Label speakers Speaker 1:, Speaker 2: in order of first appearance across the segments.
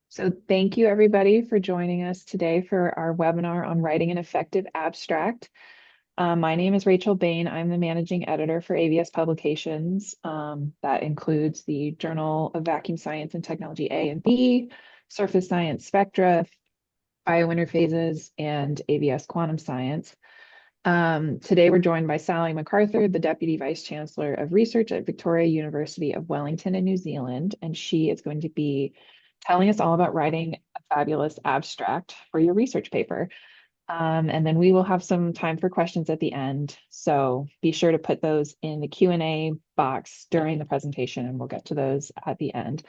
Speaker 1: So thank you everybody for joining us today for our webinar on writing an effective abstract. My name is Rachel Bain. I'm the managing editor for AVS Publications. That includes the Journal of Vacuum Science and Technology A and B, Surface Science Spectra, Biointerphases, and AVS Quantum Science. Today we're joined by Sally MacArthur, the Deputy Vice Chancellor of Research at Victoria University of Wellington in New Zealand, and she is going to be telling us all about writing a fabulous abstract for your research paper. And then we will have some time for questions at the end. So be sure to put those in the Q&A box during the presentation, and we'll get to those at the end.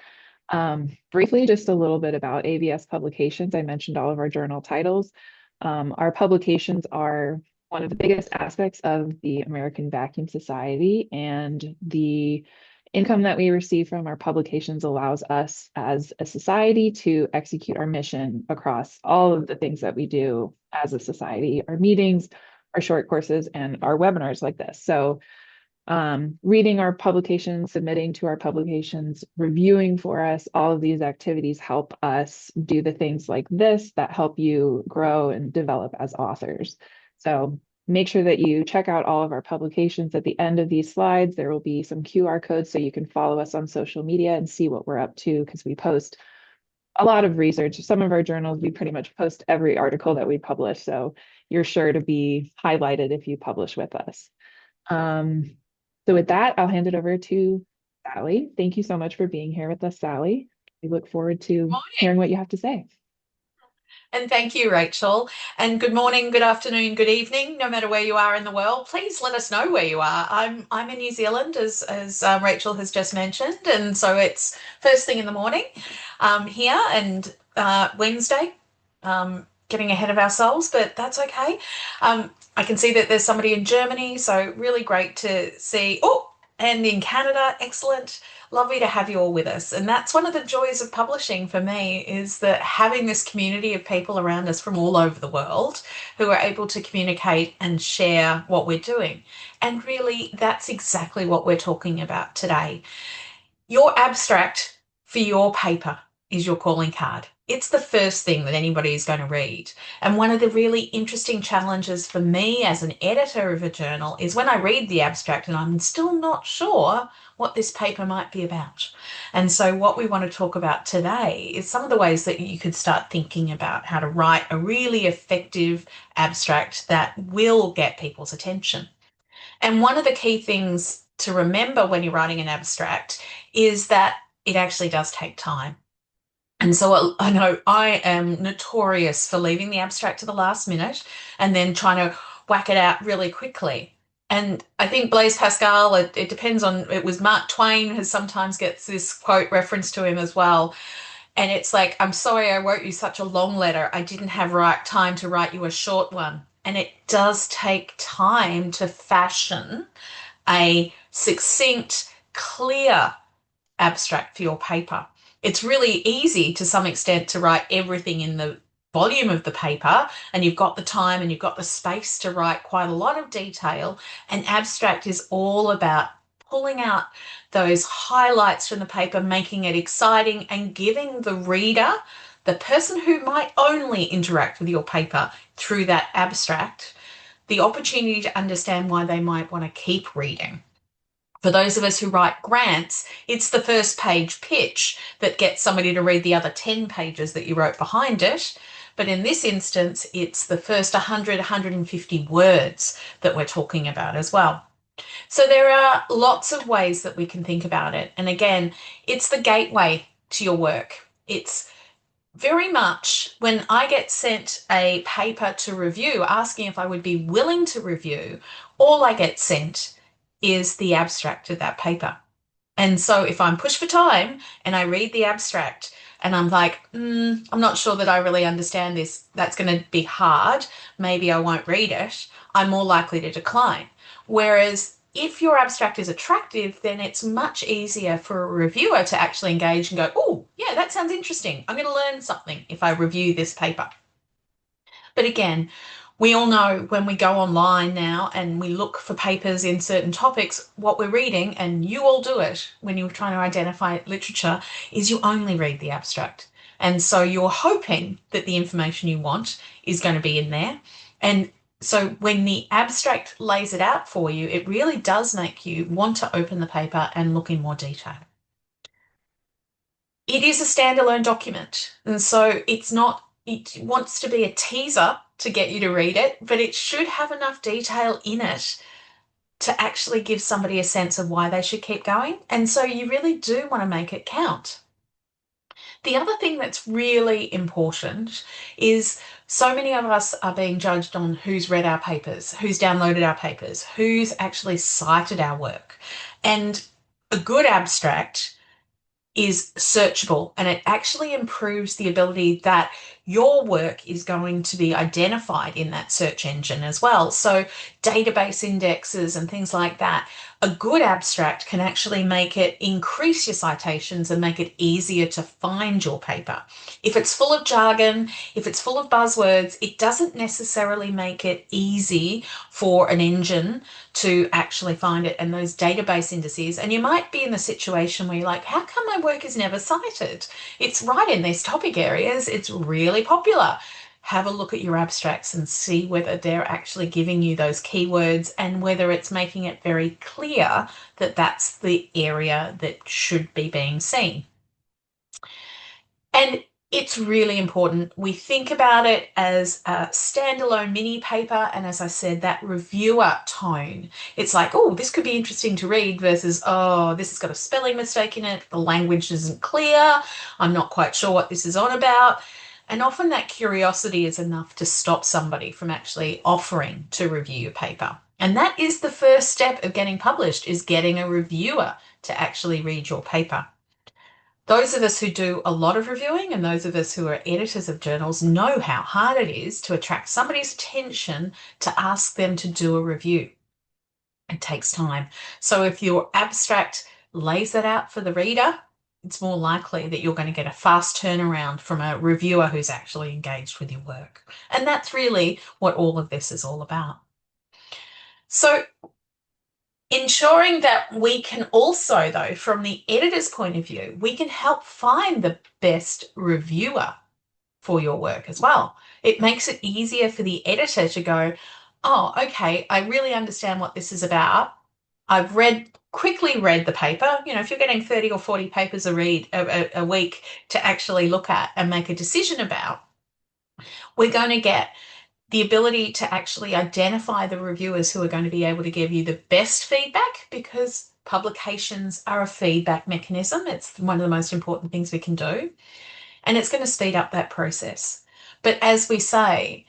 Speaker 1: Briefly, just a little bit about AVS publications. I mentioned all of our journal titles. Our publications are one of the biggest aspects of the American Vacuum Society, and the income that we receive from our publications allows us as a society to execute our mission across all of the things that we do as a society, our meetings, our short courses, and our webinars like this. So reading our publications, submitting to our publications, reviewing for us, all of these activities help us do the things like this that help you grow and develop as authors. So make sure that you check out all of our publications. At the end of these slides, there will be some QR codes so you can follow us on social media and see what we're up to, because we post a lot of research. Some of our journals, we pretty much post every article that we publish, so you're sure to be highlighted if you publish with us. So with that, I'll hand it over to Sally. Thank you so much for being here with us, Sally. We look forward to hearing what you have to say.
Speaker 2: And thank you, Rachel. And good morning, good afternoon, good evening, no matter where you are in the world. Please let us know where you are. I'm in New Zealand, as Rachel has just mentioned, and so it's first thing in the morning here, and Wednesday. Getting ahead of ourselves, but that's okay. I can see that there's somebody in Germany, so really great to see. Oh, and in Canada, excellent. Lovely to have you all with us. And that's one of the joys of publishing for me, is that having this community of people around us from all over the world who are able to communicate and share what we're doing. And really, that's exactly what we're talking about today. Your abstract for your paper is your calling card. It's the first thing that anybody is going to read. And one of the really interesting challenges for me as an editor of a journal is when I read the abstract and I'm still not sure what this paper might be about. And so what we want to talk about today is some of the ways that you could start thinking about how to write a really effective abstract that will get people's attention. And one of the key things to remember when you're writing an abstract is that it actually does take time. And so I know I am notorious for leaving the abstract to the last minute and then trying to whack it out really quickly. And I think Blaise Pascal, it depends on, it was Mark Twain who sometimes gets this quote reference to him as well. And it's like, I'm sorry I wrote you such a long letter. I didn't have time to write you a short one. And it does take time to fashion a succinct, clear abstract for your paper. It's really easy to some extent to write everything in the volume of the paper, and you've got the time and you've got the space to write quite a lot of detail. An abstract is all about pulling out those highlights from the paper, making it exciting, and giving the reader, the person who might only interact with your paper through that abstract, the opportunity to understand why they might want to keep reading. For those of us who write grants, it's the first page pitch that gets somebody to read the other 10 pages that you wrote behind it. But in this instance, it's the first 100, 150 words that we're talking about as well. So there are lots of ways that we can think about it. And again, it's the gateway to your work. It's very much when I get sent a paper to review, asking if I would be willing to review, all I get sent is the abstract of that paper. And so if I'm pushed for time and I read the abstract and I'm like, I'm not sure that I really understand this, that's going to be hard, maybe I won't read it, I'm more likely to decline. Whereas if your abstract is attractive, then it's much easier for a reviewer to actually engage and go, oh, yeah, that sounds interesting. I'm going to learn something if I review this paper. But again, We all know when we go online now and we look for papers in certain topics, what we're reading, and you all do it when you're trying to identify literature, is you only read the abstract. And so you're hoping that the information you want is going to be in there. And so when the abstract lays it out for you, it really does make you want to open the paper and look in more detail. It is a standalone document, and so it wants to be a teaser to get you to read it, but it should have enough detail in it to actually give somebody a sense of why they should keep going. And so you really do want to make it count. The other thing that's really important is so many of us are being judged on who's read our papers, who's downloaded our papers, who's actually cited our work. And a good abstract is searchable, and it actually improves the ability that your work is going to be identified in that search engine as well. So database indexes and things like that. A good abstract can actually make it increase your citations and make it easier to find your paper. If it's full of jargon, if it's full of buzzwords, it doesn't necessarily make it easy for an engine to actually find it, and those database indices. And you might be in the situation where you're like, how come my work is never cited? It's right in these topic areas. It's really popular. Have a look at your abstracts and see whether they're actually giving you those keywords and whether it's making it very clear that that's the area that should be being seen. And it's really important. We think about it as a standalone mini paper. And as I said, that reviewer tone, it's like, oh, this could be interesting to read versus, oh, this has got a spelling mistake in it. The language isn't clear. I'm not quite sure what this is on about. And often that curiosity is enough to stop somebody from actually offering to review your paper. And that is the first step of getting published, is getting a reviewer to actually read your paper. Those of us who do a lot of reviewing and those of us who are editors of journals know how hard it is to attract somebody's attention to ask them to do a review. It takes time. So if your abstract lays that out for the reader, it's more likely that you're going to get a fast turnaround from a reviewer who's actually engaged with your work. And that's really what all of this is all about. So ensuring that we can also, though, from the editor's point of view, we can help find the best reviewer for your work as well. It makes it easier for the editor to go, oh, okay, I really understand what this is about. I've quickly read the paper. You know, if you're getting 30 or 40 papers a week to actually look at and make a decision about, we're going to get the ability to actually identify the reviewers who are going to be able to give you the best feedback, because publications are a feedback mechanism. It's one of the most important things we can do, and it's going to speed up that process. But as we say,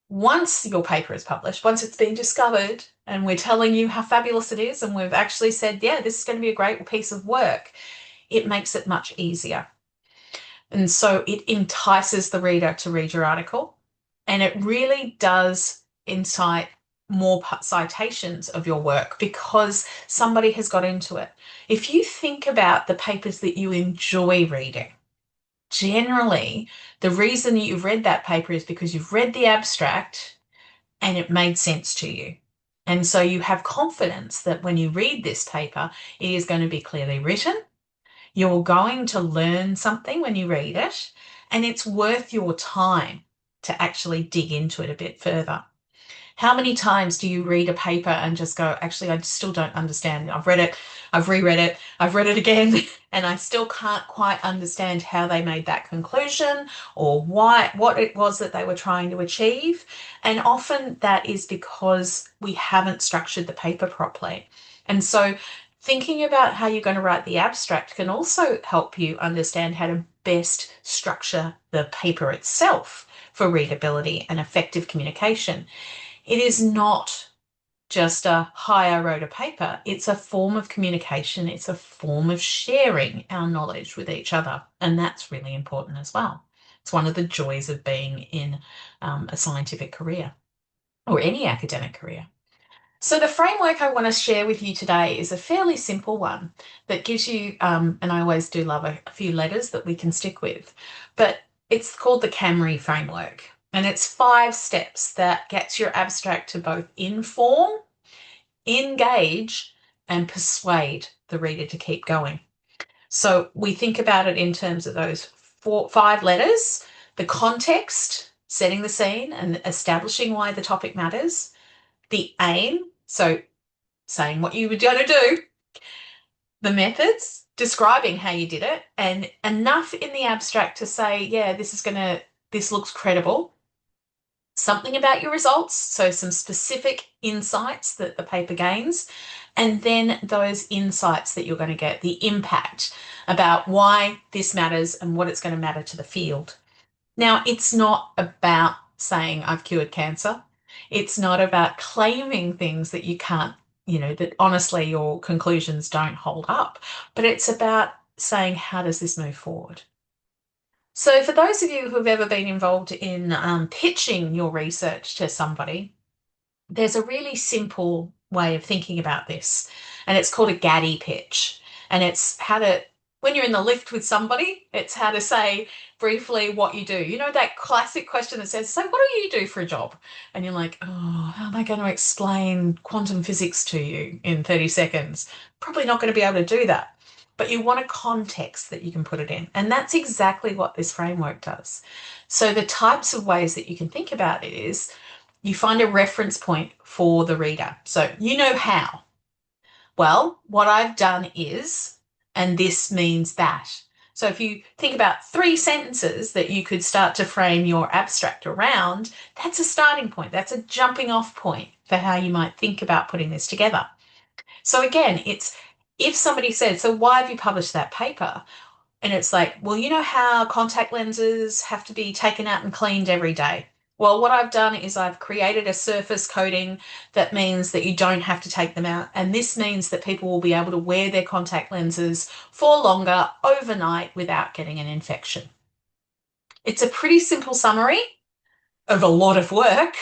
Speaker 2: once your paper is published, once it's been discovered and we're telling you how fabulous it is, and we've actually said, yeah, this is going to be a great piece of work, it makes it much easier. And so it entices the reader to read your article. And it really does incite more citations of your work because somebody has got into it. If you think about the papers that you enjoy reading, generally the reason that you've read that paper is because you've read the abstract and it made sense to you. And so you have confidence that when you read this paper, it is going to be clearly written. You're going to learn something when you read it, and it's worth your time to actually dig into it a bit further. How many times do you read a paper and just go, actually, I still don't understand. I've read it, I've reread it, I've read it again, and I still can't quite understand how they made that conclusion or what it was that they were trying to achieve. And often that is because we haven't structured the paper properly. And so thinking about how you're going to write the abstract can also help you understand how to best structure the paper itself for readability and effective communication. It is not just a, hi, I wrote a paper. It's a form of communication. It's a form of sharing our knowledge with each other. And that's really important as well. It's one of the joys of being in a scientific career or any academic career. So the framework I want to share with you today is a fairly simple one that gives you, and I always do love a few letters that we can stick with, but it's called the Camry framework. And it's 5 steps that gets your abstract to both inform, engage, and persuade the reader to keep going. So we think about it in terms of those 5 letters: the context, setting the scene and establishing why the topic matters; the aim, so saying what you were going to do; the methods, describing how you did it, and enough in the abstract to say, yeah, this looks credible. Something about your results, so some specific insights that the paper gains, and then those insights that you're going to get, the impact about why this matters and what it's going to matter to the field. Now, it's not about saying I've cured cancer. It's not about claiming things that you can't, that honestly your conclusions don't hold up, but it's about saying, how does this move forward? So, for those of you who have ever been involved in pitching your research to somebody, there's a really simple way of thinking about this, and it's called a Gaddy pitch. And it's how to, when you're in the lift with somebody, it's how to say briefly what you do. You know, that classic question that says, so what do you do for a job? And you're like, oh, how am I going to explain quantum physics to you in 30 seconds? Probably not going to be able to do that. But you want a context that you can put it in. And that's exactly what this framework does. So the types of ways that you can think about it is, you find a reference point for the reader. So you know how. Well, what I've done is, and this means that. So if you think about 3 sentences that you could start to frame your abstract around, that's a starting point. That's a jumping off point for how you might think about putting this together. So again, it's, if somebody said, so why have you published that paper? And it's like, well, you know how contact lenses have to be taken out and cleaned every day? Well, what I've done is I've created a surface coating that means that you don't have to take them out. And this means that people will be able to wear their contact lenses for longer overnight without getting an infection. It's a pretty simple summary of a lot of work,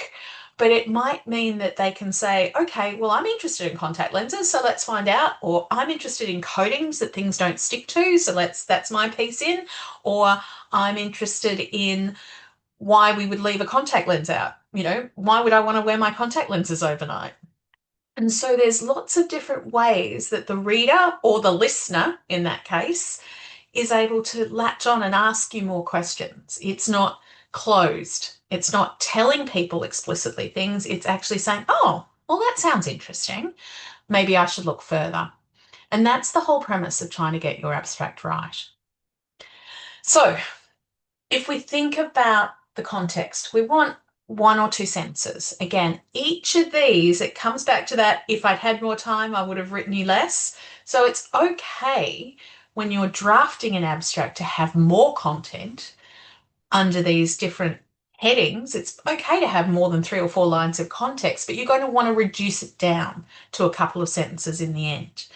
Speaker 2: but it might mean that they can say, okay, well, I'm interested in contact lenses, so let's find out. Or I'm interested in coatings that things don't stick to, so that's my piece in. Or I'm interested in why we would leave a contact lens out. Why would I want to wear my contact lenses overnight? And so there's lots of different ways that the reader, or the listener in that case, is able to latch on and ask you more questions. It's not closed. It's not telling people explicitly things. It's actually saying, oh, well, that sounds interesting. Maybe I should look further. And that's the whole premise of trying to get your abstract right. So if we think about the context, we want 1 or 2 sentences. Again, each of these, it comes back to that, if I'd had more time, I would have written you less. So it's okay when you're drafting an abstract to have more content under these different headings. It's okay to have more than 3 or 4 lines of context, but you're going to want to reduce it down to a couple of sentences in the end.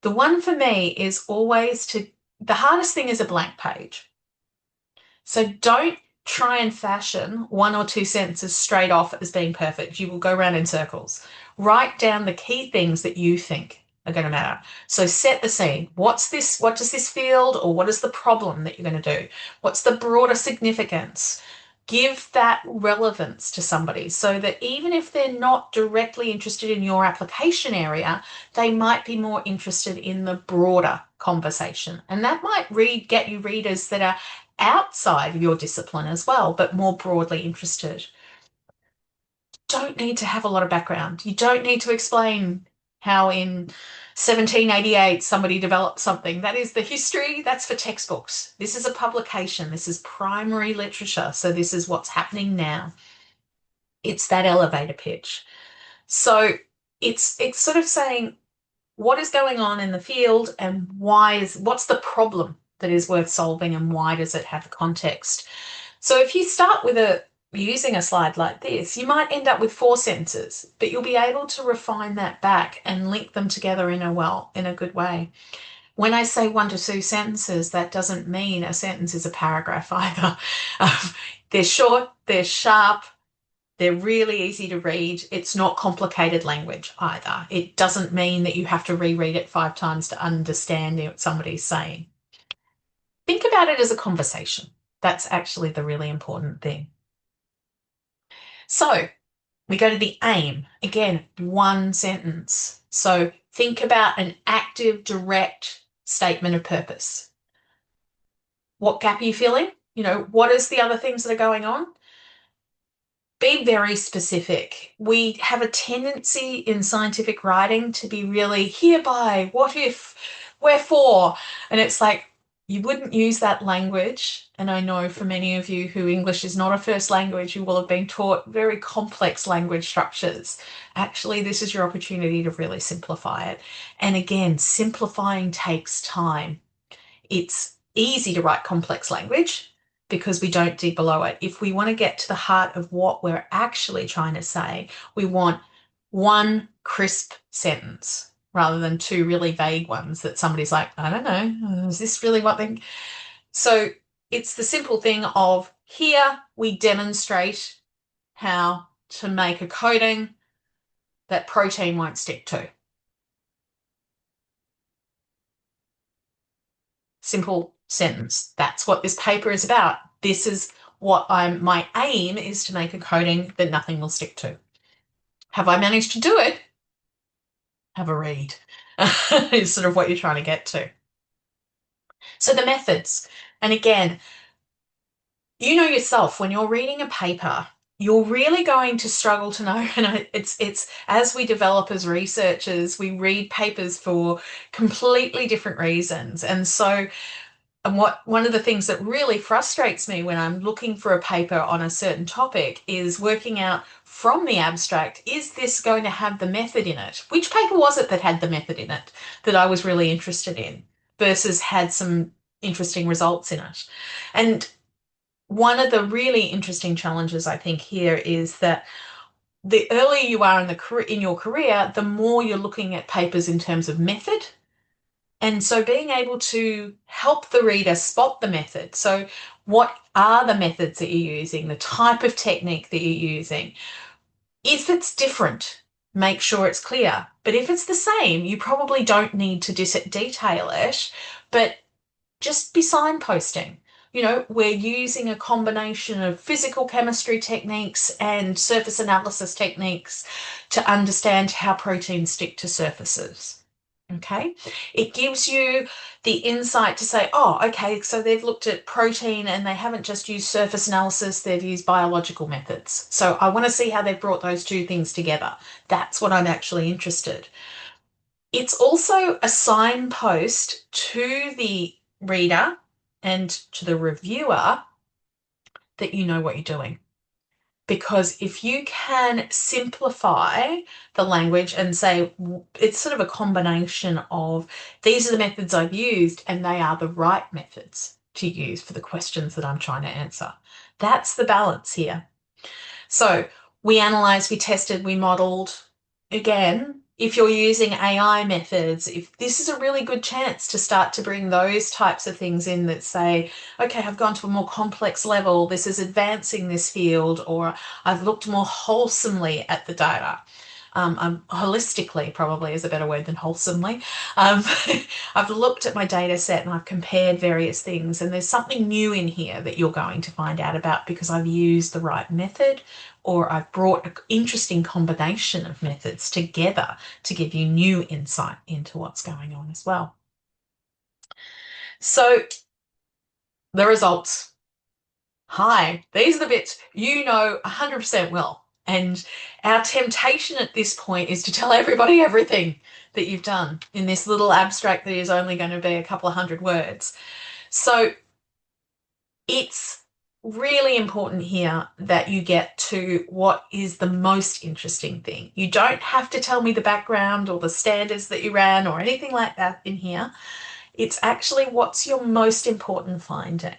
Speaker 2: The one for me is always the hardest thing is a blank page. So don't try and fashion 1 or 2 sentences straight off as being perfect. You will go around in circles. Write down the key things that you think are going to matter. So set the scene. What does this field, or what is the problem that you're going to do? What's the broader significance? Give that relevance to somebody so that even if they're not directly interested in your application area, they might be more interested in the broader conversation. And that might get you readers that are outside your discipline as well, but more broadly interested. Don't need to have a lot of background. You don't need to explain how in 1788 somebody developed something. That is the history. That's for textbooks. This is a publication. This is primary literature. So this is what's happening now. It's that elevator pitch. So it's sort of saying what is going on in the field and what's the problem that is worth solving, and why does it have context? So if you start with using a slide like this, you might end up with 4 sentences, but you'll be able to refine that back and link them together in a good way. When I say 1 to 2 sentences, that doesn't mean a sentence is a paragraph either. They're short, they're sharp, they're really easy to read. It's not complicated language either. It doesn't mean that you have to reread it 5 times to understand what somebody's saying. Think about it as a conversation. That's actually the really important thing. So we go to the aim. Again, one sentence. So think about an active, direct statement of purpose. What gap are you filling? What is the other things that are going on? Be very specific. We have a tendency in scientific writing to be really hereby, what if, wherefore. And it's like, you wouldn't use that language. And I know for many of you who English is not a first language, you will have been taught very complex language structures. Actually, this is your opportunity to really simplify it. And again, simplifying takes time. It's easy to write complex language because we don't dig below it. If we want to get to the heart of what we're actually trying to say, we want one crisp sentence rather than two really vague ones that somebody's like, I don't know, is this really what they... So it's the simple thing of here we demonstrate how to make a coating that protein won't stick to. Simple sentence. That's what this paper is about. This is what my aim is, to make a coating that nothing will stick to. Have I managed to do it? Have a read. Is sort of what you're trying to get to. So the methods. And again, you know yourself, when you're reading a paper, you're really going to struggle to know. And it's as we develop as researchers, we read papers for completely different reasons. And so one of the things that really frustrates me when I'm looking for a paper on a certain topic is working out from the abstract, is this going to have the method in it? Which paper was it that had the method in it that I was really interested in versus had some interesting results in it? And one of the really interesting challenges I think here is that the earlier you are in your career, the more you're looking at papers in terms of method. And so being able to help the reader spot the method. So what are the methods that you're using, the type of technique that you're using? If it's different, make sure it's clear. But if it's the same, you probably don't need to detail it, but just be signposting. We're using a combination of physical chemistry techniques and surface analysis techniques to understand how proteins stick to surfaces. Okay, it gives you the insight to say, oh, okay, so they've looked at protein and they haven't just used surface analysis, they've used biological methods. So I want to see how they've brought those two things together. That's what I'm actually interested. It's also a signpost to the reader and to the reviewer that you know what you're doing. Because if you can simplify the language and say it's sort of a combination of these are the methods I've used and they are the right methods to use for the questions that I'm trying to answer. That's the balance here. So we analysed, we tested, we modelled. Again, if you're using AI methods, if this is a really good chance to start to bring those types of things in that say, okay, I've gone to a more complex level, this is advancing this field, or I've looked more wholesomely at the data. Holistically probably is a better word than wholesomely. I've looked at my data set and I've compared various things, and there's something new in here that you're going to find out about because I've used the right method, or I've brought an interesting combination of methods together to give you new insight into what's going on as well. So the results. Hi, these are the bits you know 100% well. And our temptation at this point is to tell everybody everything that you've done in this little abstract that is only going to be a couple of hundred words. So it's really important here that you get to what is the most interesting thing. You don't have to tell me the background or the standards that you ran or anything like that in here. It's actually what's your most important finding.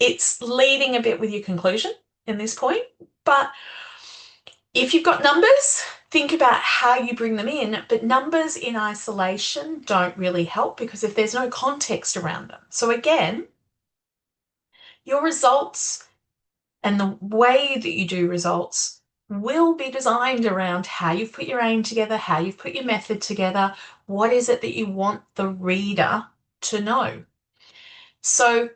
Speaker 2: It's leading a bit with your conclusion in this point, but if you've got numbers, think about how you bring them in, but numbers in isolation don't really help because if there's no context around them. So again, your results and the way that you do results will be designed around how you've put your aim together, how you've put your method together, what is it that you want the reader to know. So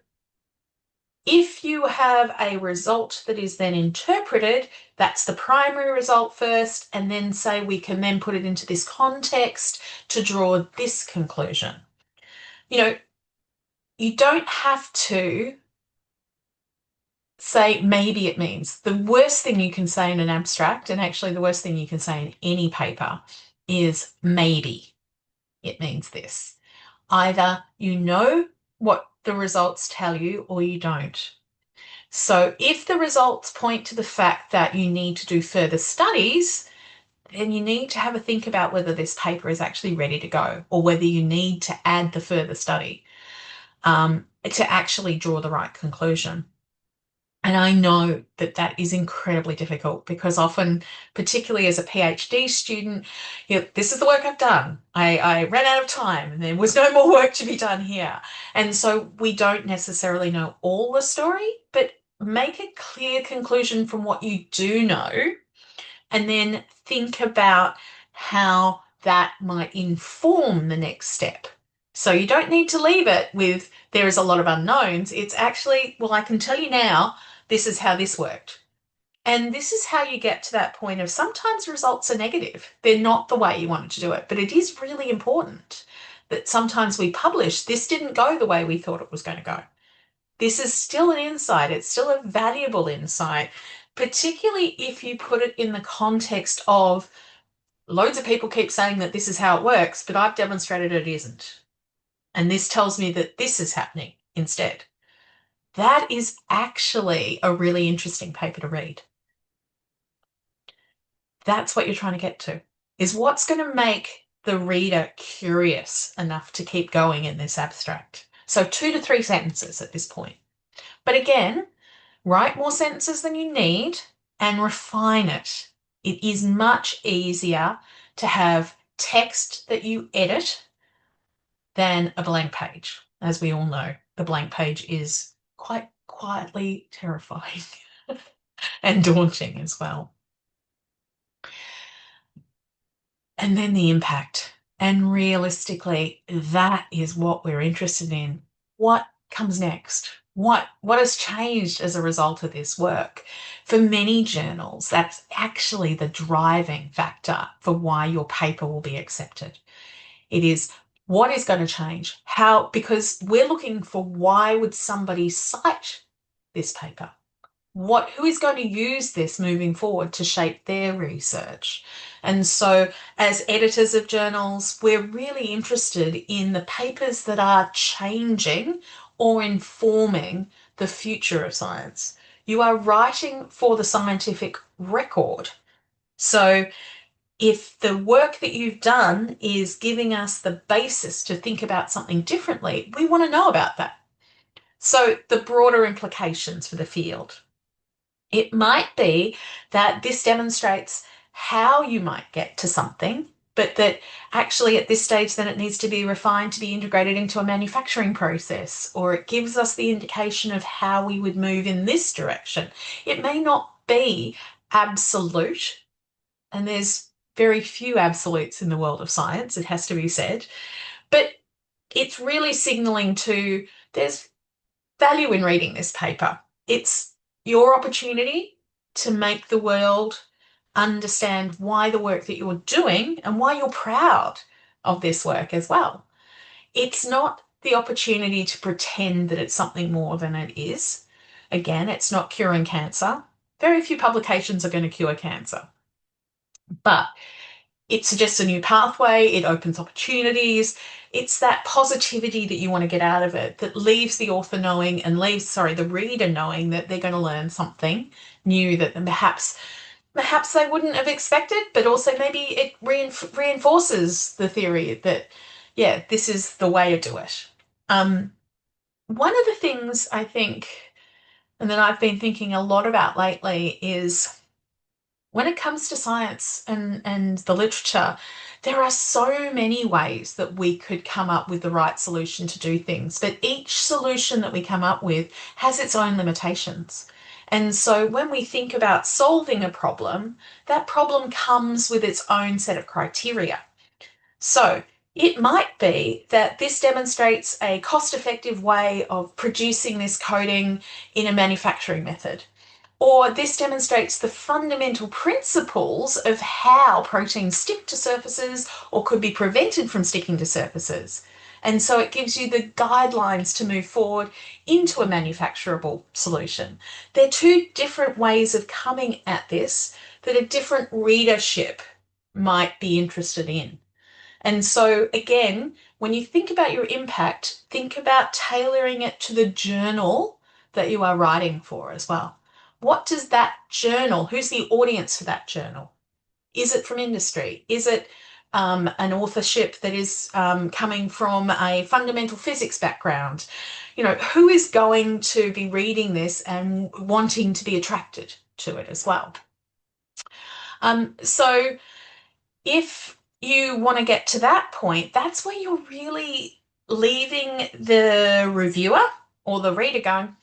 Speaker 2: If you have a result that is then interpreted, that's the primary result first, and then say we can then put it into this context to draw this conclusion. You know, you don't have to say maybe it means. The worst thing you can say in an abstract, and actually the worst thing you can say in any paper, is maybe it means this. Either you know what the results tell you or you don't. So if the results point to the fact that you need to do further studies, then you need to have a think about whether this paper is actually ready to go or whether you need to add the further study to actually draw the right conclusion. And I know that that is incredibly difficult because often, particularly as a PhD student, this is the work I've done. I ran out of time and there was no more work to be done here. And so we don't necessarily know all the story, but make a clear conclusion from what you do know and then think about how that might inform the next step. So you don't need to leave it with there is a lot of unknowns. It's actually, well, I can tell you now, this is how this worked. And this is how you get to that point of sometimes results are negative. They're not the way you wanted to do it, but it is really important that sometimes we publish, this didn't go the way we thought it was going to go. This is still an insight. It's still a valuable insight, particularly if you put it in the context of loads of people keep saying that this is how it works, but I've demonstrated it isn't. And this tells me that this is happening instead. That is actually a really interesting paper to read. That's what you're trying to get to, is what's going to make the reader curious enough to keep going in this abstract. So 2 to 3 sentences at this point. But again, write more sentences than you need and refine it. It is much easier to have text that you edit than a blank page. As we all know, the blank page is quite quietly terrifying and daunting as well. And then the impact. And realistically, that is what we're interested in. What comes next? What has changed as a result of this work? For many journals, that's actually the driving factor for why your paper will be accepted. It is what is going to change? How? Because we're looking for why would somebody cite this paper? Who is going to use this moving forward to shape their research? And so as editors of journals, we're really interested in the papers that are changing or informing the future of science. You are writing for the scientific record. So if the work that you've done is giving us the basis to think about something differently, we want to know about that. So the broader implications for the field. It might be that this demonstrates how you might get to something, but that actually at this stage then it needs to be refined to be integrated into a manufacturing process, or it gives us the indication of how we would move in this direction. It may not be absolute, and there's very few absolutes in the world of science, it has to be said, but it's really signaling to there's value in reading this paper. It's your opportunity to make the world understand why the work that you're doing and why you're proud of this work as well. It's not the opportunity to pretend that it's something more than it is. Again, it's not curing cancer. Very few publications are going to cure cancer. But it suggests a new pathway, it opens opportunities. It's that positivity that you want to get out of it that leaves the author knowing and the reader knowing that they're going to learn something new that perhaps they wouldn't have expected, but also maybe it reinforces the theory that, yeah, this is the way to do it. One of the things I think, and that I've been thinking a lot about lately is when it comes to science and the literature, there are so many ways that we could come up with the right solution to do things, but each solution that we come up with has its own limitations. And so when we think about solving a problem, that problem comes with its own set of criteria. So It might be that this demonstrates a cost-effective way of producing this coating in a manufacturing method. Or this demonstrates the fundamental principles of how proteins stick to surfaces or could be prevented from sticking to surfaces. And so it gives you the guidelines to move forward into a manufacturable solution. They're two different ways of coming at this that a different readership might be interested in. And so, again, when you think about your impact, think about tailoring it to the journal that you are writing for as well. What does that journal, who's the audience for that journal? Is it from industry? Is it an authorship that is coming from a fundamental physics background? You know, who is going to be reading this and wanting to be attracted to it as well? So if you want to get to that point, that's where you're really leaving the reviewer or the reader going,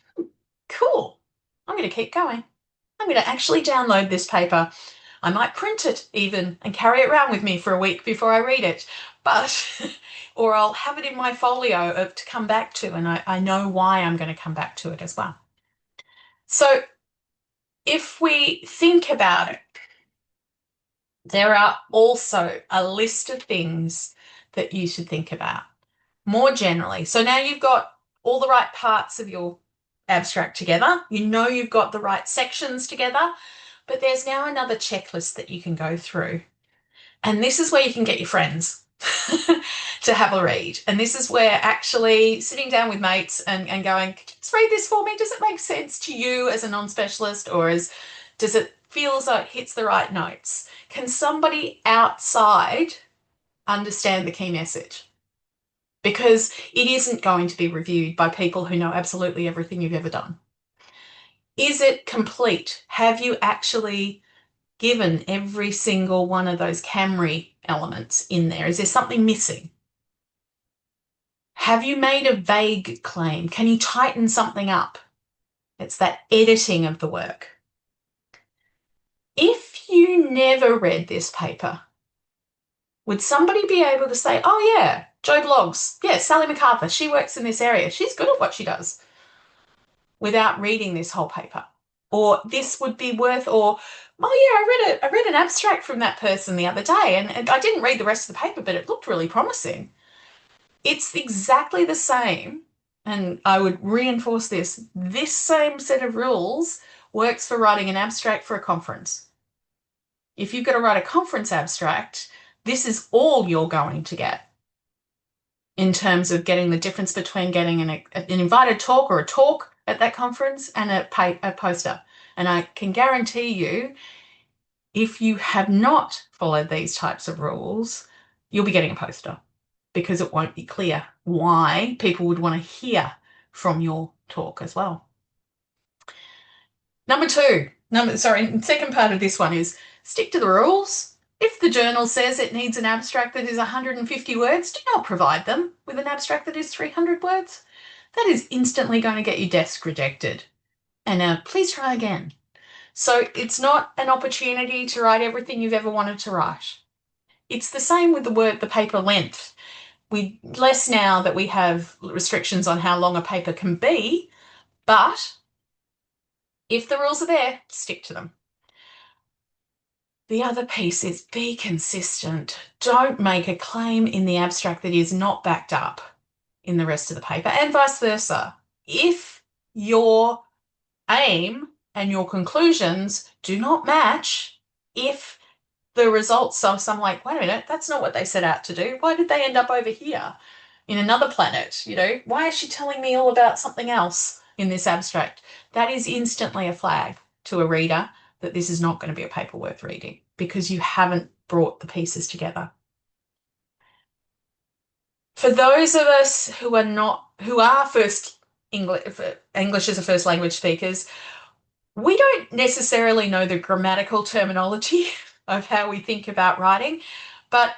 Speaker 2: cool, I'm going to keep going. I'm going to actually download this paper. I might print it even and carry it around with me for a week before I read it, but, or I'll have it in my folio to come back to, and I know why I'm going to come back to it as well. So if we think about it, there are also a list of things that you should think about more generally. So now you've got all the right parts of your abstract together. You know you've got the right sections together, but there's now another checklist that you can go through. And this is where you can get your friends to have a read. And this is where actually sitting down with mates and going, just read this for me. Does it make sense to you as a non-specialist, or does it feel as though it hits the right notes? Can somebody outside understand the key message? Because it isn't going to be reviewed by people who know absolutely everything you've ever done. Is it complete? Have you actually given every single one of those Camry elements in there? Is there something missing? Have you made a vague claim? Can you tighten something up? It's that editing of the work. If you never read this paper, would somebody be able to say, oh yeah, Joe Bloggs, yeah, Sally MacArthur, she works in this area, she's good at what she does, without reading this whole paper? Or this would be worth, or, oh yeah, I read an abstract from that person the other day, and I didn't read the rest of the paper, but it looked really promising. It's exactly the same, and I would reinforce this same set of rules works for writing an abstract for a conference. If you've got to write a conference abstract, this is all you're going to get in terms of getting the difference between getting an invited talk or a talk at that conference and a poster. And I can guarantee you, if you have not followed these types of rules, you'll be getting a poster because it won't be clear why people would want to hear from your talk as well. Second part of this one is stick to the rules. If the journal says it needs an abstract that is 150 words, do not provide them with an abstract that is 300 words. That is instantly going to get you desk rejected. And please try again. So it's not an opportunity to write everything you've ever wanted to write. It's the same with the paper length. Less now that we have restrictions on how long a paper can be, but if the rules are there, stick to them. The other piece is be consistent. Don't make a claim in the abstract that is not backed up in the rest of the paper, and vice versa. If your aim and your conclusions do not match, if the results are some like, wait a minute, that's not what they set out to do. Why did they end up over here in another planet? You know, why is she telling me all about something else in this abstract? That is instantly a flag to a reader that this is not going to be a paper worth reading because you haven't brought the pieces together. For those of us who are first English as a first language speakers, we don't necessarily know the grammatical terminology of how we think about writing, but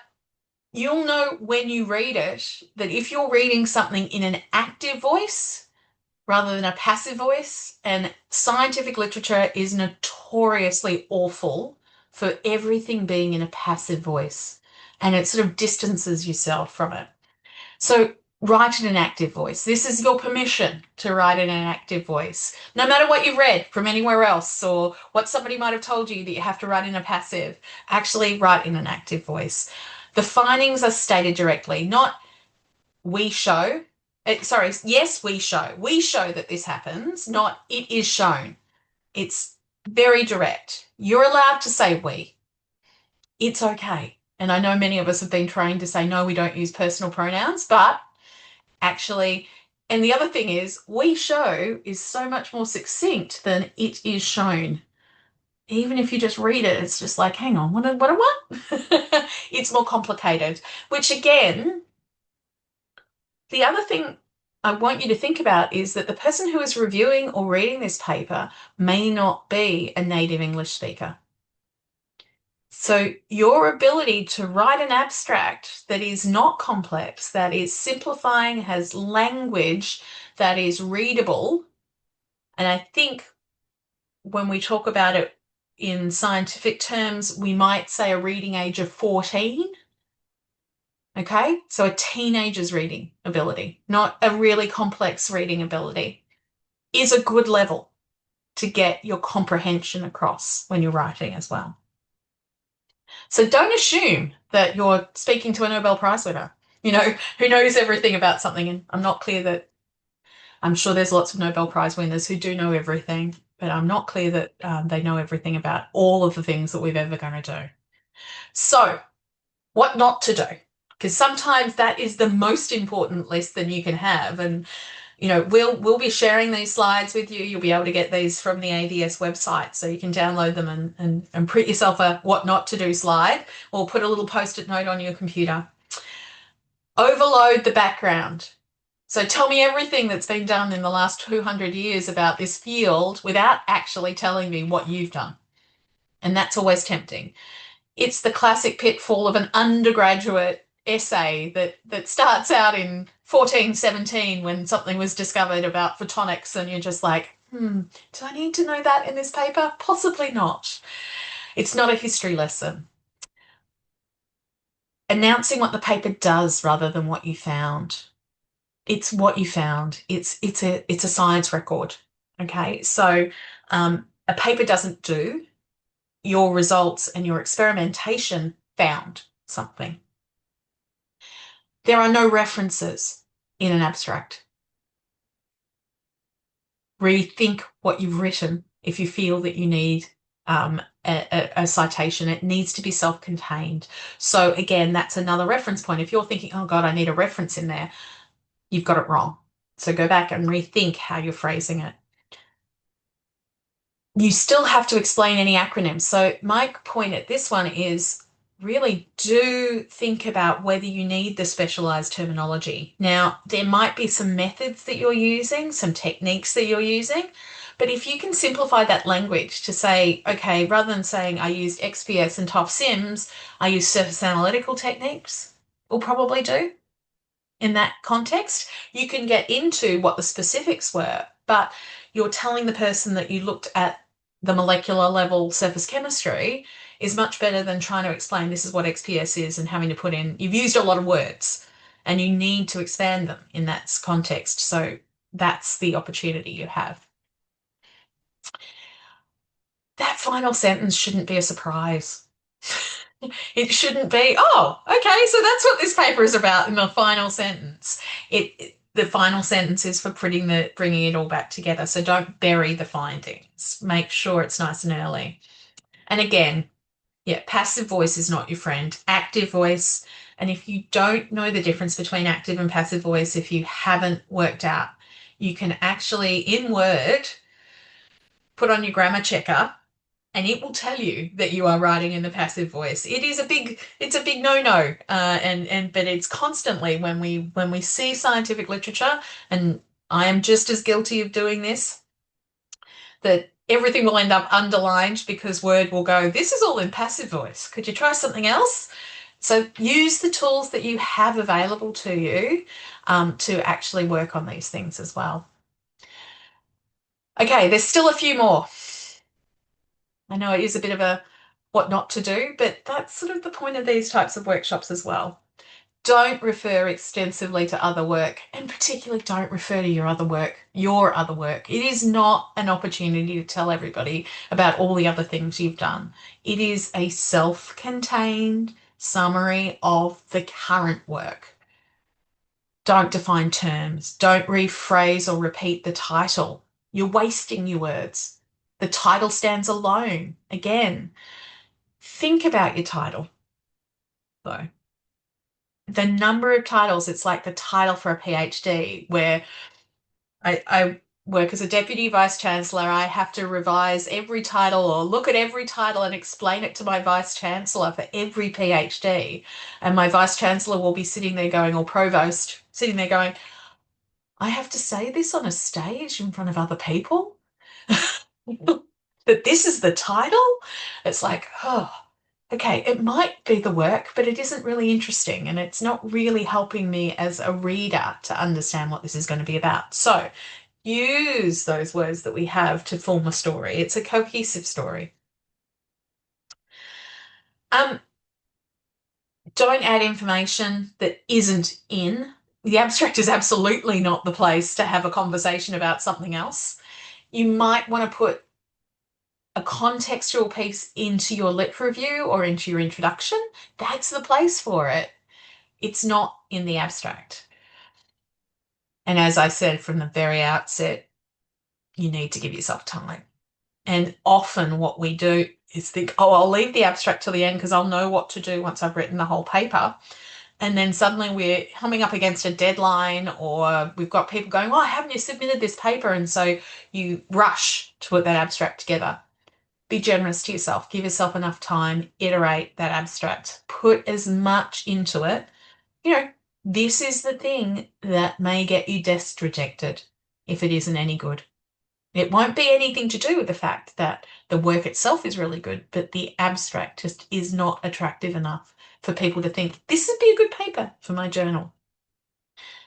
Speaker 2: you'll know when you read it that if you're reading something in an active voice rather than a passive voice, and scientific literature is notoriously awful for everything being in a passive voice. and it sort of distances yourself from it. So write in an active voice. This is your permission to write in an active voice. No matter what you've read from anywhere else or what somebody might have told you that you have to write in a passive, actually write in an active voice. The findings are stated directly, not we show. Sorry, yes, we show. We show that this happens, not it is shown. It's very direct. You're allowed to say we. It's okay. And I know many of us have been trained to say, no, we don't use personal pronouns, but actually, and the other thing is, we show is so much more succinct than it is shown. Even if you just read it, it's just like, hang on, what? It's more complicated, which again, the other thing I want you to think about is that the person who is reviewing or reading this paper may not be a native English speaker. So your ability to write an abstract that is not complex, that is simplifying, has language that is readable, and I think when we talk about it in scientific terms, we might say a reading age of 14. Okay, so a teenager's reading ability, not a really complex reading ability, is a good level to get your comprehension across when you're writing as well. So don't assume that you're speaking to a Nobel Prize winner, who knows everything about something. And I'm not clear that I'm sure there's lots of Nobel Prize winners who do know everything, but I'm not clear that they know everything about all of the things that we're ever going to do. So what not to do? Because sometimes that is the most important lesson you can have. And we'll be sharing these slides with you. You'll be able to get these from the AVS website, so you can download them and print yourself a what not to do slide, or put a little post-it note on your computer. Overload the background. So tell me everything that's been done in the last 200 years about this field without actually telling me what you've done. And that's always tempting. It's the classic pitfall of an undergraduate essay that starts out in 1417 when something was discovered about photonics, and you're just like, do I need to know that in this paper? Possibly not. It's not a history lesson. Announcing what the paper does rather than what you found. It's what you found. It's a science record. Okay, so a paper doesn't do. Your results and your experimentation found something. There are no references in an abstract. Rethink what you've written if you feel that you need a citation. It needs to be self-contained. So again, that's another reference point. If you're thinking, oh God, I need a reference in there, you've got it wrong. So go back and rethink how you're phrasing it. You still have to explain any acronyms. So my point at this one is really do think about whether you need the specialized terminology. Now, there might be some methods that you're using, some techniques that you're using, but if you can simplify that language to say, okay, rather than saying I used XPS and TOF Sims, I use surface analytical techniques, will probably do. In that context, you can get into what the specifics were, but you're telling the person that you looked at the molecular level surface chemistry is much better than trying to explain this is what XPS is and having to put in, you've used a lot of words and you need to expand them in that context. So that's the opportunity you have. That final sentence shouldn't be a surprise. It shouldn't be, oh, okay, so that's what this paper is about in the final sentence. The final sentence is for bringing it all back together. So don't bury the findings. Make sure it's nice and early. And again, yeah, passive voice is not your friend. Active voice. And if you don't know the difference between active and passive voice, if you haven't worked out, you can actually, in Word, put on your grammar checker and it will tell you that you are writing in the passive voice. It's a big no-no. But it's constantly when we see scientific literature, and I am just as guilty of doing this, that everything will end up underlined because Word will go, this is all in passive voice. Could you try something else? So use the tools that you have available to you to actually work on these things as well. Okay, there's still a few more. I know it is a bit of a what not to do, but that's sort of the point of these types of workshops as well. Don't refer extensively to other work, and particularly don't refer to your other work. It is not an opportunity to tell everybody about all the other things you've done. It is a self-contained summary of the current work. Don't define terms. Don't rephrase or repeat the title. You're wasting your words. The title stands alone. Again, think about your title, though. The number of titles, it's like the title for a PhD, where I work as a deputy vice chancellor. I have to revise every title or look at every title and explain it to my vice chancellor for every PhD. And my vice chancellor will be sitting there going, or provost, sitting there going, I have to say this on a stage in front of other people? That this is the title? It's like, oh, okay, it might be the work, but it isn't really interesting and it's not really helping me as a reader to understand what this is going to be about. So use those words that we have to form a story. It's a cohesive story. Um, don't add information that isn't in. The abstract is absolutely not the place to have a conversation about something else. You might want to put a contextual piece into your lit review or into your introduction. That's the place for it. It's not in the abstract. And as I said from the very outset, you need to give yourself time. And often what we do is think, oh, I'll leave the abstract till the end because I'll know what to do once I've written the whole paper. And then suddenly we're coming up against a deadline, or we've got people going, oh, haven't you submitted this paper? And so you rush to put that abstract together. Be generous to yourself. Give yourself enough time. Iterate that abstract. Put as much into it. You know, this is the thing that may get you desk rejected if it isn't any good. It won't be anything to do with the fact that the work itself is really good, but the abstract just is not attractive enough for people to think, this would be a good paper for my journal.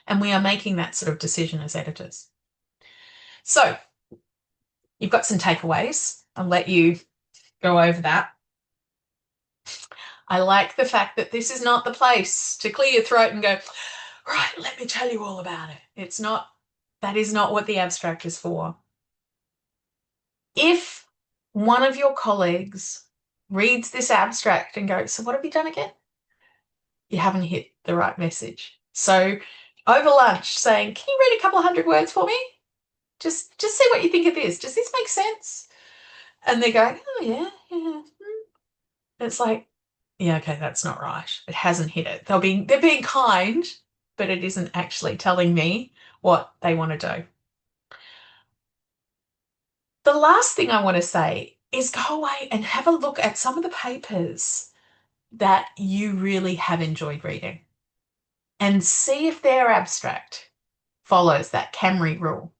Speaker 2: And we are making that sort of decision as editors. So you've got some takeaways. I'll let you go over that. I like the fact that this is not the place to clear your throat and go, right, let me tell you all about it. It's not, that is not what the abstract is for. If one of your colleagues reads this abstract and goes, so what have you done again? You haven't hit the right message. So over lunch saying, can you read a couple of hundred words for me? Just see what you think of this. Does this make sense? And they're going, oh yeah, yeah. It's like, yeah, okay, that's not right. It hasn't hit it. They're being kind, but it isn't actually telling me what they want to do. The last thing I want to say is go away and have a look at some of the papers that you really have enjoyed reading and see if their abstract follows that Camry rule.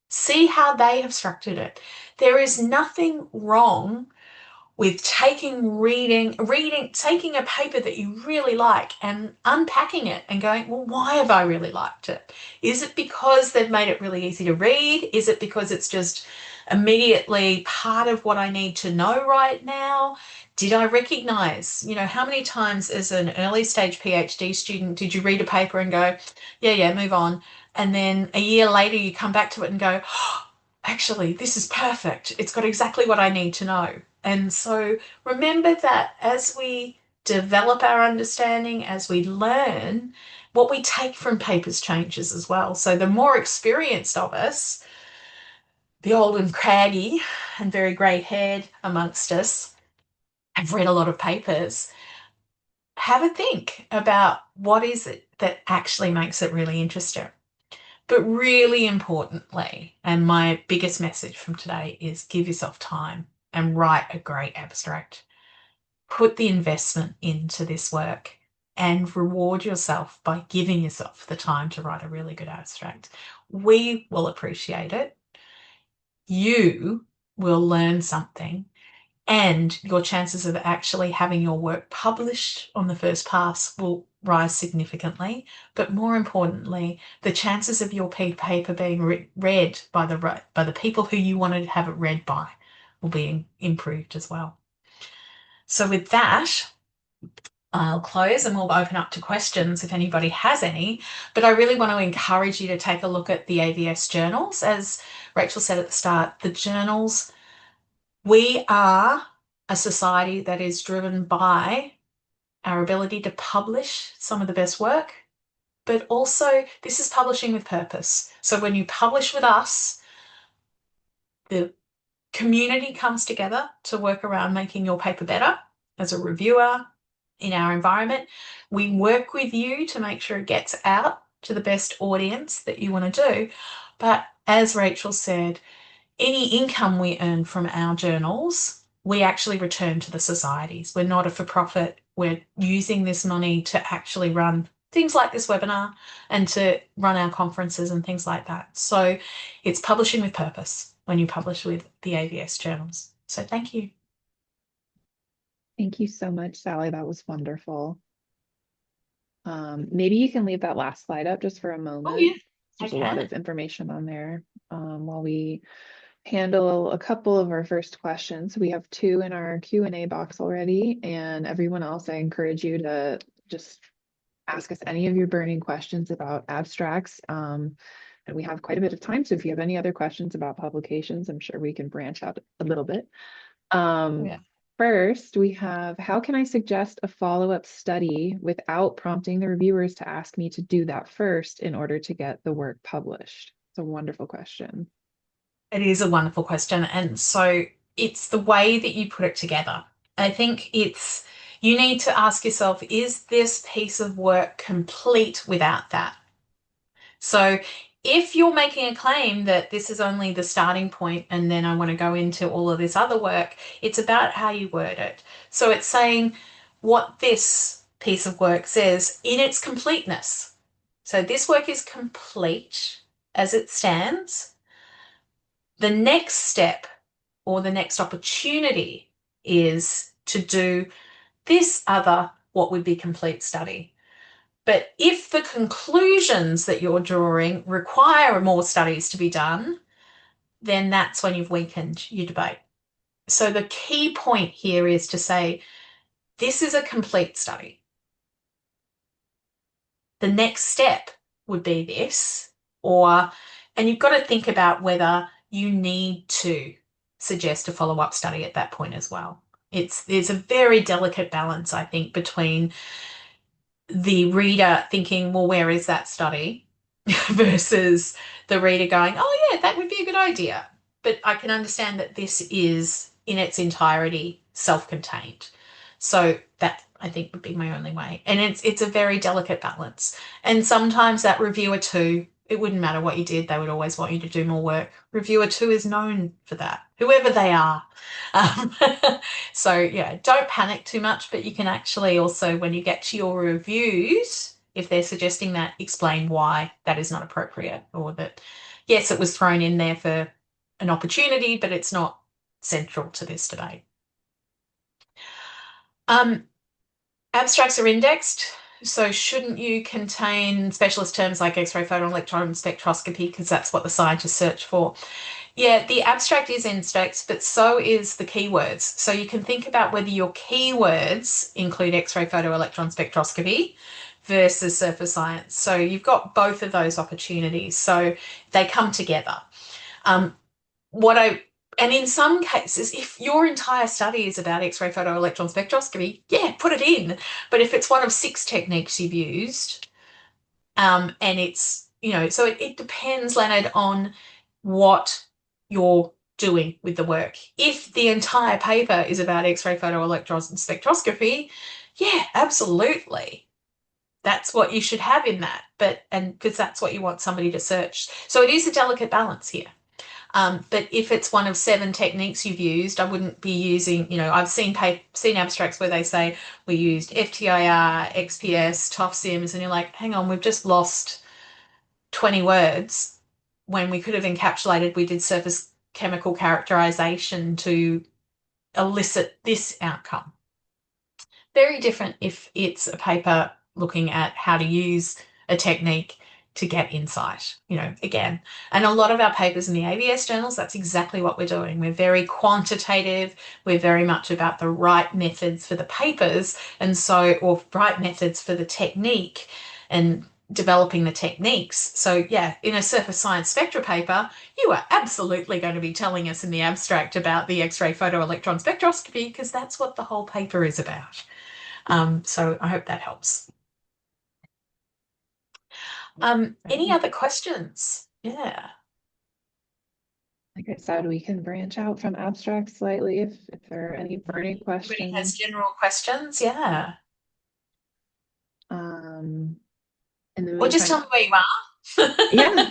Speaker 2: See how they have structured it. There is nothing wrong with taking a paper that you really like and unpacking it and going, well, why have I really liked it? Is it because they've made it really easy to read? Is it because it's just immediately part of what I need to know right now? Did I recognize, how many times as an early stage PhD student did you read a paper and go, yeah, move on? And then a year later you come back to it and go, oh, actually, this is perfect. It's got exactly what I need to know. And so remember that as we develop our understanding, as we learn, what we take from papers changes as well. So the more experienced of us, the old and craggy and very grey-haired amongst us, have read a lot of papers. Have a think about what is it that actually makes it really interesting. But really importantly, and my biggest message from today is give yourself time and write a great abstract. Put the investment into this work and reward yourself by giving yourself the time to write a really good abstract. We will appreciate it. You will learn something, and your chances of actually having your work published on the first pass will rise significantly. But more importantly, the chances of your paper being read by the people who you wanted to have it read by will be improved as well. So with that, I'll close and we'll open up to questions if anybody has any. But I really want to encourage you to take a look at the AVS journals. As Rachel said at the start, the journals, we are a society that is driven by our ability to publish some of the best work, but also this is publishing with purpose. So when you publish with us, the community comes together to work around making your paper better. As a reviewer in our environment, we work with you to make sure it gets out to the best audience that you want to do. But as Rachel said, any income we earn from our journals, we actually return to the societies. We're not a for-profit. We're using this money to actually run things like this webinar and to run our conferences and things like that. So it's publishing with purpose when you publish with the AVS journals. So thank you.
Speaker 1: Thank you so much, Sally. That was wonderful. Maybe you can leave that last slide up just for a
Speaker 2: Oh yeah,
Speaker 1: moment.
Speaker 2: I
Speaker 1: There's a lot
Speaker 2: can.
Speaker 1: of information on there. While we handle a couple of our first questions, we have two in our Q&A box already, and everyone else, I encourage you to just ask us any of your burning questions about abstracts. And we have quite a bit of time, so if you have any other questions about publications, I'm sure we can branch out a little bit.
Speaker 2: Yeah.
Speaker 1: First, we have, how can I suggest a follow-up study without prompting the reviewers to ask me to do that first in order to get the work published? It's a wonderful question.
Speaker 2: It is a wonderful question. And so it's the way that you put it together. I think you need to ask yourself, is this piece of work complete without that? So if you're making a claim that this is only the starting point and then I want to go into all of this other work, it's about how you word it. So it's saying what this piece of work says in its completeness. So this work is complete as it stands. The next step or the next opportunity is to do this other, what would be complete study. But if the conclusions that you're drawing require more studies to be done, then that's when you've weakened your debate. So the key point here is to say, this is a complete study. The next step would be this, and you've got to think about whether you need to suggest a follow-up study at that point as well. There's a very delicate balance, I think, between the reader thinking, well, where is that study? Versus the reader going, oh, yeah, that would be a good idea. But I can understand that this is in its entirety self-contained. So that I think would be my only way. And it's a very delicate balance. And sometimes that reviewer too, it wouldn't matter what you did, they would always want you to do more work. Reviewer two is known for that, whoever they are. Um, so yeah, don't panic too much, but you can actually also, when you get to your reviews, if they're suggesting that, explain why that is not appropriate, or that, yes, it was thrown in there for an opportunity, but it's not central to this debate. Abstracts are indexed, so shouldn't you contain specialist terms like X-ray photoelectron spectroscopy because that's what the scientists search for? Yeah, the abstract is indexed, but so is the keywords. So you can think about whether your keywords include X-ray photoelectron spectroscopy versus surface science. So you've got both of those opportunities. So they come together. Um, what I and in some cases, if your entire study is about X-ray photoelectron spectroscopy, yeah, put it in. But if it's one of 6 techniques you've used, and it's, so it depends, Leonard, on what you're doing with the work. If the entire paper is about X-ray photoelectron spectroscopy, yeah, absolutely. That's what you should have in that. And because that's what you want somebody to search. So it is a delicate balance here. But if it's one of 7 techniques you've used, I wouldn't be using, I've seen abstracts where they say we used FTIR, XPS, TOF-SIMS, and you're like, hang on, we've just lost 20 words when we could have encapsulated, we did surface chemical characterization to elicit this outcome. Very different if it's a paper looking at how to use a technique to get insight, again. And a lot of our papers in the AVS journals, that's exactly what we're doing. We're very quantitative. We're very much about the right methods for the papers, or right methods for the technique and developing the techniques. So yeah, in a surface science spectra paper, you are absolutely going to be telling us in the abstract about the X-ray photoelectron spectroscopy because that's what the whole paper is about. So I hope that helps. Any other questions? Yeah.
Speaker 1: Like I said, we can branch out from abstract slightly if there are any burning
Speaker 2: Anybody has
Speaker 1: questions.
Speaker 2: general questions? Yeah.
Speaker 1: Um, in the
Speaker 2: Or just tell
Speaker 1: meantime,
Speaker 2: me where you
Speaker 1: yeah.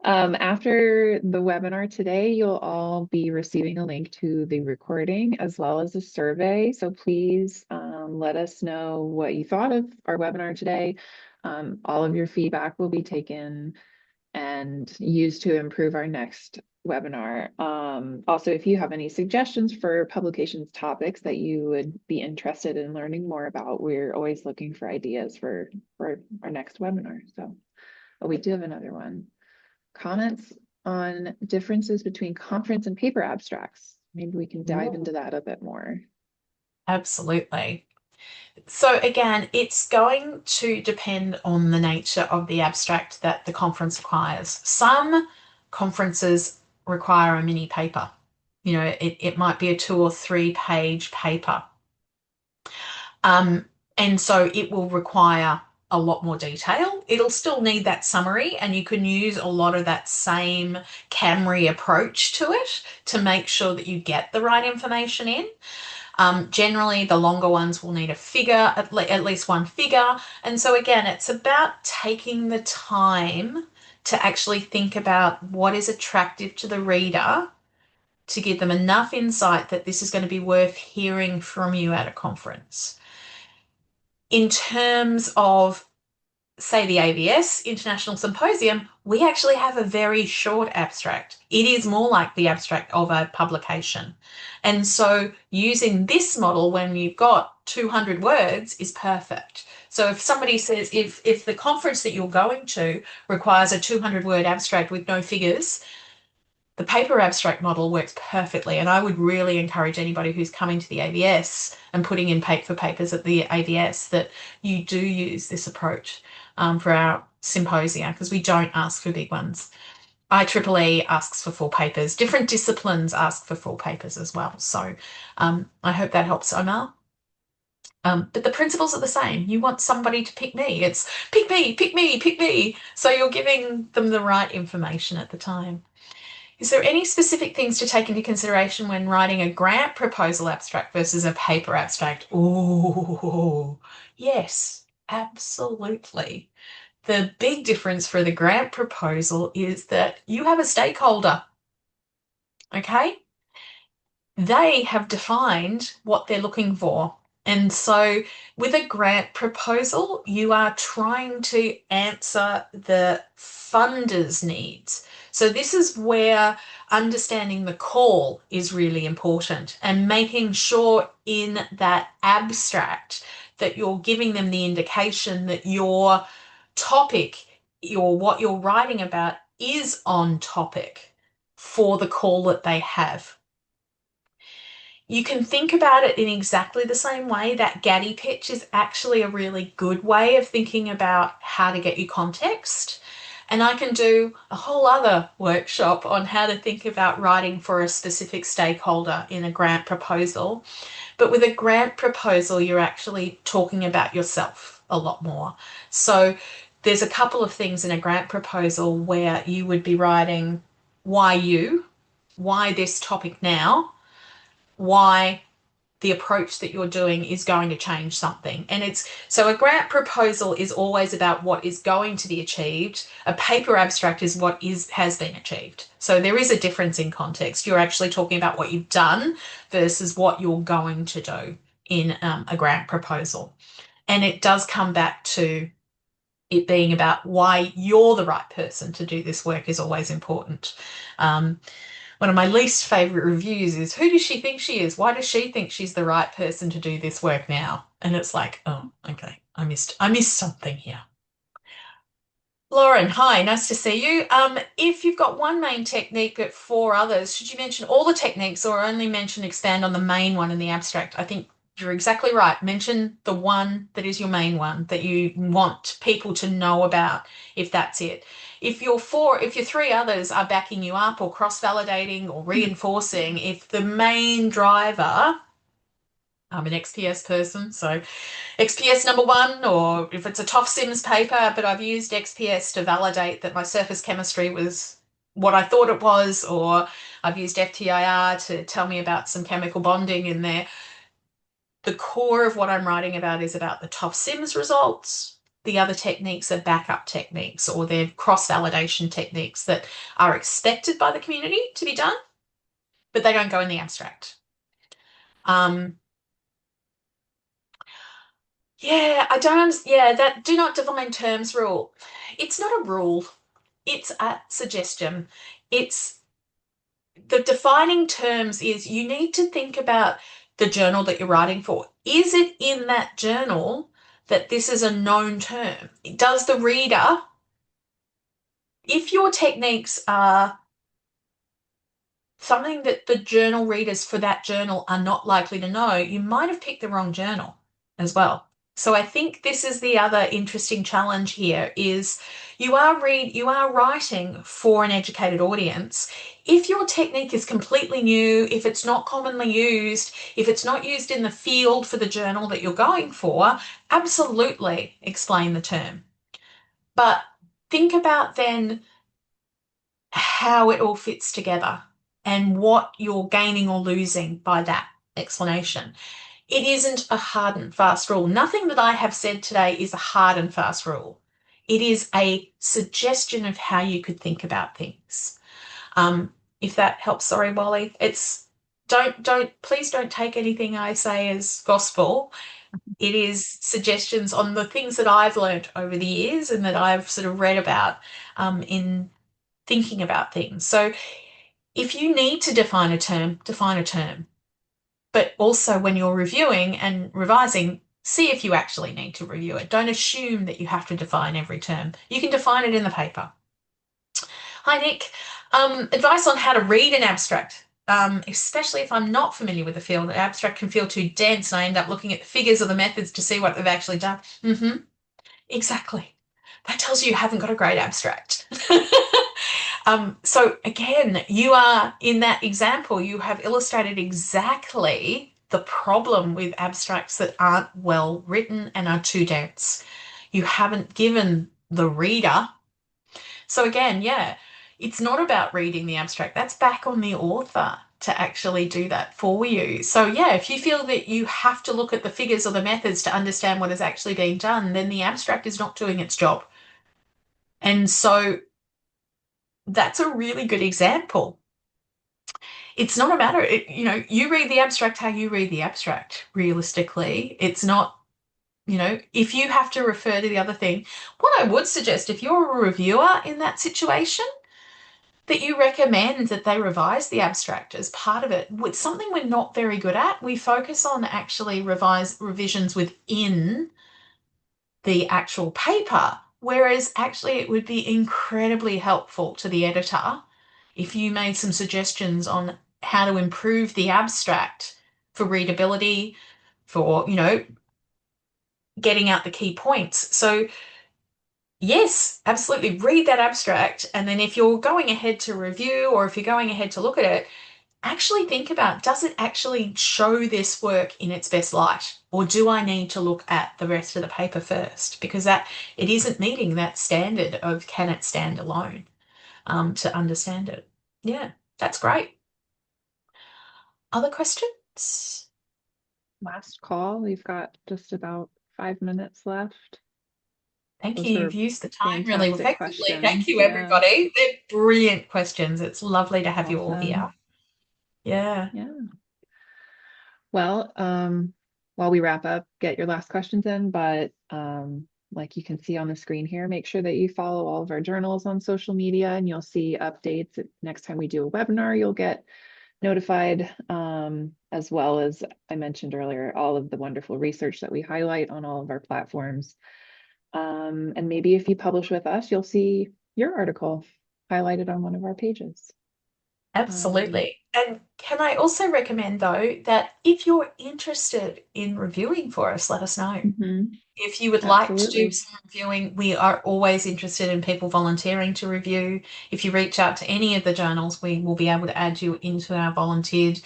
Speaker 2: are.
Speaker 1: After the webinar today, you'll all be receiving a link to the recording as well as a survey. So please let us know what you thought of our webinar today. All of your feedback will be taken and used to improve our next webinar. Also, if you have any suggestions for publications topics that you would be interested in learning more about, we're always looking for ideas for our next webinar. So, oh, we do have another one. Comments on differences between conference and paper abstracts. Maybe we can dive into that a bit more.
Speaker 2: Absolutely. So again, it's going to depend on the nature of the abstract that the conference requires. Some conferences require a mini paper. It might be a 2 or 3 page paper. And so it will require a lot more detail. It'll still need that summary, and you can use a lot of that same Camry approach to it to make sure that you get the right information in. Generally, the longer ones will need a figure, at least one figure. And so again, it's about taking the time to actually think about what is attractive to the reader to give them enough insight that this is going to be worth hearing from you at a conference. In terms of, say, the AVS International Symposium, we actually have a very short abstract. It is more like the abstract of a publication. And so using this model when you've got 200 words is perfect. So if somebody says, if the conference that you're going to requires a 200-word abstract with no figures, the paper abstract model works perfectly. And I would really encourage anybody who's coming to the AVS and putting in paper papers at the AVS that you do use this approach for our symposia, because we don't ask for big ones. IEEE asks for full papers. Different disciplines ask for full papers as well. So I hope that helps, Omar. But the principles are the same. You want somebody to pick me. It's pick me, pick me, pick me. So you're giving them the right information at the time. Is there any specific things to take into consideration when writing a grant proposal abstract versus a paper abstract? Oh, yes, absolutely. The big difference for the grant proposal is that you have a stakeholder, okay? They have defined what they're looking for. And so with a grant proposal, you are trying to answer the funder's needs. So this is where understanding the call is really important and making sure in that abstract that you're giving them the indication that your topic or what you're writing about is on topic for the call that they have. You can think about it in exactly the same way. That Gaddy pitch is actually a really good way of thinking about how to get you context. And I can do a whole other workshop on how to think about writing for a specific stakeholder in a grant proposal. But with a grant proposal, you're actually talking about yourself a lot more. So there's a couple of things in a grant proposal where you would be writing why you, why this topic now, why the approach that you're doing is going to change something. And it's so a grant proposal is always about what is going to be achieved. A paper abstract is what has been achieved. So there is a difference in context. You're actually talking about what you've done versus what you're going to do in a grant proposal. And it does come back to it being about why you're the right person to do this work is always important. One of my least favorite reviews is, who does she think she is? Why does she think she's the right person to do this work now? And it's like, oh, okay, I missed something here. Lauren, hi, nice to see you. If you've got one main technique but four others, should you mention all the techniques or only expand on the main one in the abstract? I think you're exactly right. Mention the one that is your main one that you want people to know about, if that's it. If your three others are backing you up or cross-validating or reinforcing, if the main driver, I'm an XPS person, so XPS number one, or if it's a TOF Sims paper, but I've used XPS to validate that my surface chemistry was what I thought it was, or I've used FTIR to tell me about some chemical bonding in there. The core of what I'm writing about is about the TOF Sims results. The other techniques are backup techniques, or they're cross-validation techniques that are expected by the community to be done, but they don't go in the abstract. Um, yeah, I don't, yeah, that do not define terms rule. It's not a rule. It's a suggestion. It's the defining terms is you need to think about the journal that you're writing for. Is it in that journal that this is a known term? Does the reader, if your techniques are something that the journal readers for that journal are not likely to know, you might have picked the wrong journal as well. So I think this is the other interesting challenge here is you are writing for an educated audience. If your technique is completely new, if it's not commonly used, if it's not used in the field for the journal that you're going for, absolutely explain the term. But think about then how it all fits together and what you're gaining or losing by that explanation. It isn't a hard and fast rule. Nothing that I have said today is a hard and fast rule. It is a suggestion of how you could think about things. Um, if that helps, sorry, Wally. It's please don't take anything I say as gospel. It is suggestions on the things that I've learned over the years and that I've sort of read about in thinking about things. So if you need to define a term, define a term. But also when you're reviewing and revising, see if you actually need to review it. Don't assume that you have to define every term. You can define it in the paper. Hi, Nick. Advice on how to read an abstract. Especially if I'm not familiar with the field, an abstract can feel too dense and I end up looking at the figures or the methods to see what they've actually done. Exactly. That tells you haven't got a great abstract. So again, you are in that example, you have illustrated exactly the problem with abstracts that aren't well written and are too dense. You haven't given the reader. So again, yeah, it's not about reading the abstract. That's back on the author to actually do that for you. So yeah, if you feel that you have to look at the figures or the methods to understand what is actually being done, then the abstract is not doing its job. And so that's a really good example. It's not a matter, you read the abstract how you read the abstract, realistically. It's not, if you have to refer to the other thing, what I would suggest if you're a reviewer in that situation, that you recommend that they revise the abstract as part of it. It's something we're not very good at. We focus on actually revisions within the actual paper, whereas actually it would be incredibly helpful to the editor if you made some suggestions on how to improve the abstract for readability, for, getting out the key points. So yes, absolutely read that abstract. And then if you're going ahead to review or if you're going ahead to look at it, actually think about, does it actually show this work in its best light? Or do I need to look at the rest of the paper first? Because that it isn't meeting that standard of can it stand alone to understand it. Yeah, that's great. Other questions?
Speaker 1: Last call. We've got just about 5 minutes left.
Speaker 2: Thank
Speaker 1: Those
Speaker 2: you. You've
Speaker 1: were
Speaker 2: used the time really
Speaker 1: fantastic
Speaker 2: effectively. Thank
Speaker 1: questions.
Speaker 2: you,
Speaker 1: Yeah,
Speaker 2: everybody. They're brilliant questions. It's lovely to have you all
Speaker 1: awesome.
Speaker 2: here. Yeah.
Speaker 1: Yeah. Well, while we wrap up, get your last questions in, but like you can see on the screen here, make sure that you follow all of our journals on social media and you'll see updates. Next time we do a webinar, you'll get notified, as well as I mentioned earlier, all of the wonderful research that we highlight on all of our platforms. And maybe if you publish with us, you'll see your article highlighted on one of our pages. Um,
Speaker 2: Absolutely. And can I also recommend, though, that if you're interested in reviewing for us, let us know.
Speaker 1: mhm,
Speaker 2: If you would like to do
Speaker 1: absolutely.
Speaker 2: some reviewing, we are always interested in people volunteering to review. If you reach out to any of the journals, we will be able to add you into our volunteered.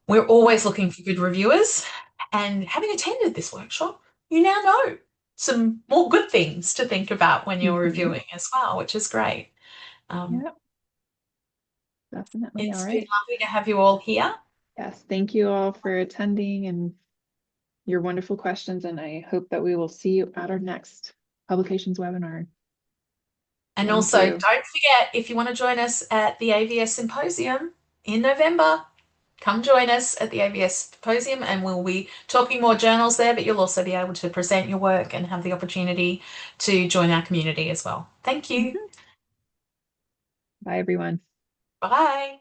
Speaker 2: We're always looking for good reviewers. And having attended this workshop, you now know some more good things to think about when you're
Speaker 1: Mhm.
Speaker 2: reviewing as well, which is great. Um,
Speaker 1: Yeah, definitely. All
Speaker 2: it's been
Speaker 1: right.
Speaker 2: lovely to have you all here.
Speaker 1: Yes, thank you all for attending and your wonderful questions. And I hope that we will see you at our next publications webinar.
Speaker 2: And
Speaker 1: Thank
Speaker 2: also,
Speaker 1: you.
Speaker 2: don't forget, if you want to join us at the AVS Symposium in November, come join us at the AVS Symposium and we'll be talking more journals there, but you'll also be able to present your work and have the opportunity to join our community as well. Thank you.
Speaker 1: Mhm. Bye, everyone.
Speaker 2: Bye.